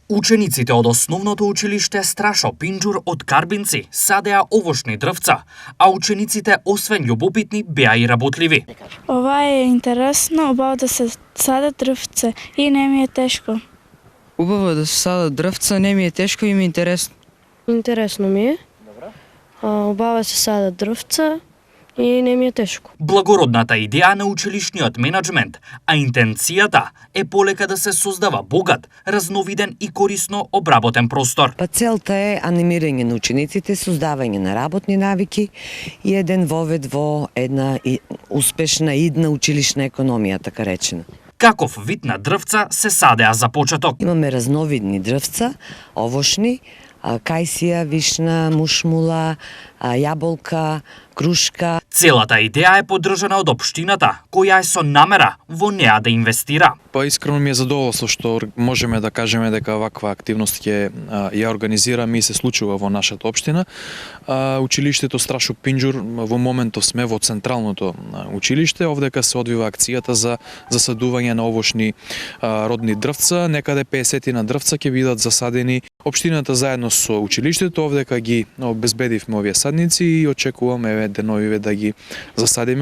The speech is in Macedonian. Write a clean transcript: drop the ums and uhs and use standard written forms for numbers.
Учениците од основното училиште Страшо Пинџур од Карбинци садеа овошни дрвца, а учениците освен љубопитни беа и работливи. Ова е интересно, убаво да се садат дрвце и не ми е тешко. Убаво да се садат дрвца, не ми е тешко и ми е интересно. Интересно ми е. Убаво се садат дрвца и не ми е тешко. Благородната идеја на училишниот менаџмент, а интенцијата е полека да се создава богат, разновиден и корисно обработен простор. Па целта е анимирање на учениците, создавање на работни навики и еден вовед во една успешна идна училишна економија, така речена. Каков вид на дрвца се садеа за почеток? Имаме разновидни дрвца, овошни, кајсија, вишна, мушмула, јаболка, крушка. Целата идеја е поддржана од општината, која е со намера во неа да инвестира. Па искрено ми е задоволство што можеме да кажеме дека ваква активност ќе ја организираме и се случува во нашата општина. Училиштето Страшо Пинџур во моментов сме во централното училиште, овдека се одвива акцијата за засадување на овошни родни дрвца, некаде 50 на дрвца ќе бидат засадени. Општината заедно со училиштето овдека ги обезбедивме овие садници и очекуваме деновиве да ги засадиме.